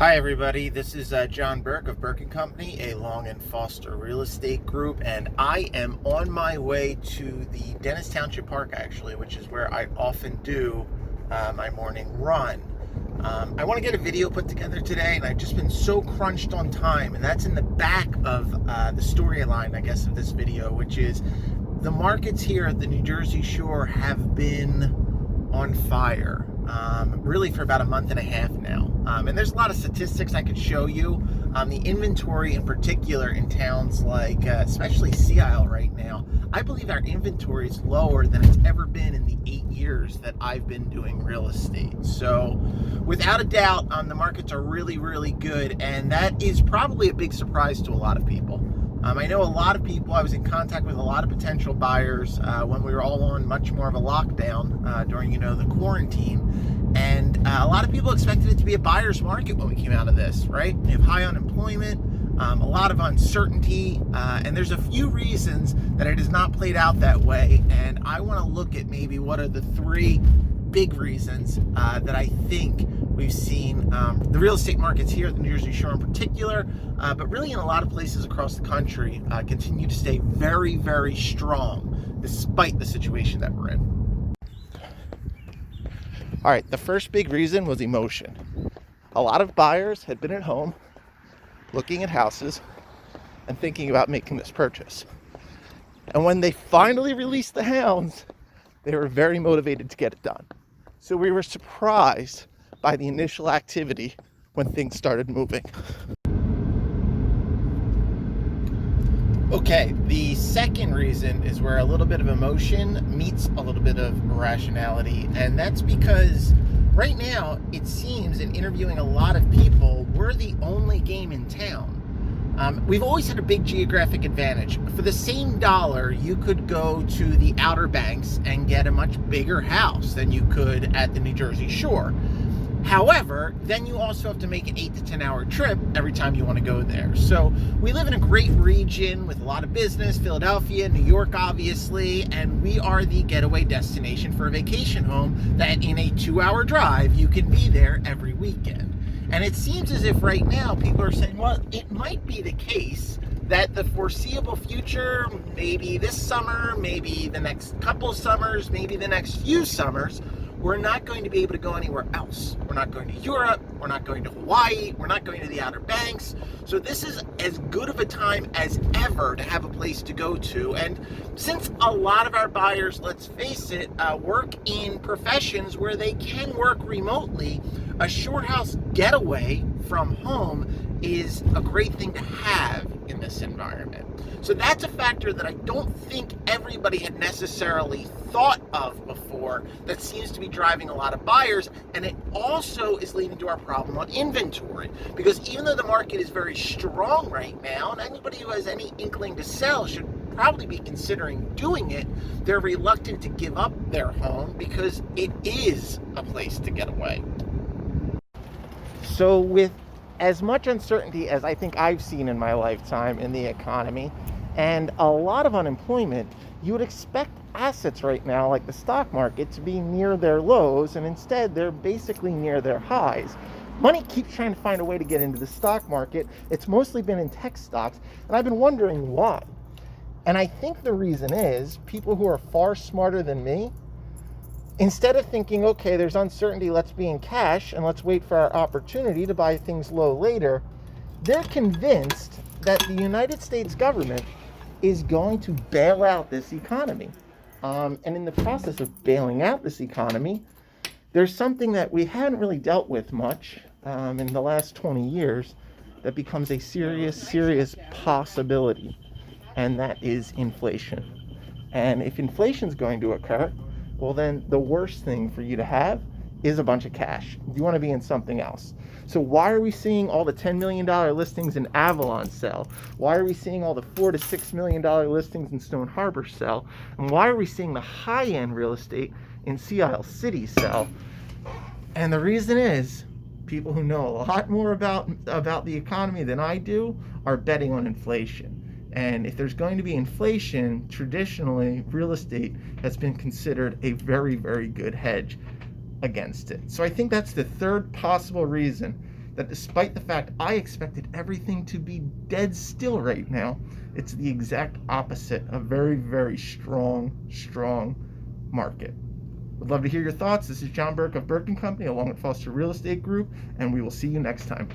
Hi everybody, this is John Burke of Burke & Company, a Long and Foster real estate group, and I am on my way to the Dennis Township Park actually, which is where I often do my morning run. I want to get a video put together today, and I've just been so crunched on time, and that's in the back of the storyline, I guess, of this video, which is the markets here at the New Jersey Shore have been on fire. Really for about a month and a half now. And there's a lot of statistics I could show you. The inventory in particular in towns like, especially Sea Isle right now, I believe our inventory is lower than it's ever been in the 8 years that I've been doing real estate. So without a doubt, the markets are really, really good. And that is probably a big surprise to a lot of people. I know a lot of people, I was in contact with a lot of potential buyers when we were all on much more of a lockdown during, the quarantine. And a lot of people expected it to be a buyer's market when we came out of this, right? We have high unemployment, a lot of uncertainty, and there's a few reasons that it has not played out that way. And I want to look at maybe what are the three big reasons that I think we've seen the real estate markets here at the New Jersey Shore in particular, but really in a lot of places across the country, continue to stay very, very strong despite the situation that we're in. All right, the first big reason was emotion. A lot of buyers had been at home looking at houses and thinking about making this purchase. And when they finally released the hounds, they were very motivated to get it done. So we were surprised by the initial activity when things started moving. Okay, the second reason is where a little bit of emotion meets a little bit of rationality, and that's because right now it seems, in interviewing a lot of people, we're the only game in town. We've always had a big geographic advantage. For the same dollar, you could go to the Outer Banks and get a much bigger house than you could at the New Jersey Shore. However, then you also have to make an 8 to 10 hour trip every time you want to go there. So we live in a great region with a lot of business, Philadelphia, New York, obviously, and we are the getaway destination for a vacation home that in a 2-hour drive, you can be there every weekend. And it seems as if right now people are saying, well, it might be the case that the foreseeable future, maybe this summer, maybe the next couple summers, maybe the next few summers, we're not going to be able to go anywhere else. We're not going to Europe, we're not going to Hawaii, we're not going to the Outer Banks. So this is as good of a time as ever to have a place to go to. And since a lot of our buyers, let's face it, work in professions where they can work remotely, a short house getaway from home is a great thing to have in this environment. So that's a factor that I don't think everybody had necessarily thought of before that seems to be driving a lot of buyers, and it also is leading to our problem on inventory, because even though the market is very strong right now, and anybody who has any inkling to sell should probably be considering doing it, they're reluctant to give up their home because it is a place to get away. So with as much uncertainty as I think I've seen in my lifetime in the economy and a lot of unemployment, you would expect assets right now, like the stock market, to be near their lows, and instead they're basically near their highs. Money keeps trying to find a way to get into the stock market. It's mostly been in tech stocks, and I've been wondering why. And I think the reason is people who are far smarter than me, instead of thinking, okay, there's uncertainty, let's be in cash and let's wait for our opportunity to buy things low later, they're convinced that the United States government is going to bail out this economy. And in the process of bailing out this economy, there's something that we hadn't really dealt with much in the last 20 years that becomes a serious possibility, and that is inflation. And if inflation is going to occur, well, then the worst thing for you to have is a bunch of cash. You want to be in something else. So why are we seeing all the $10 million listings in Avalon sell? Why are we seeing all the $4 to $6 million listings in Stone Harbor sell? And why are we seeing the high-end real estate in Sea Isle City sell? And the reason is people who know a lot more about the economy than I do are betting on inflation. And if there's going to be inflation, traditionally, real estate has been considered a very, very good hedge against it. So I think that's the third possible reason that despite the fact I expected everything to be dead still right now, it's the exact opposite. A very, very strong market. Would love to hear your thoughts. This is John Burke of Burke & Company along with Foster Real Estate Group, and we will see you next time.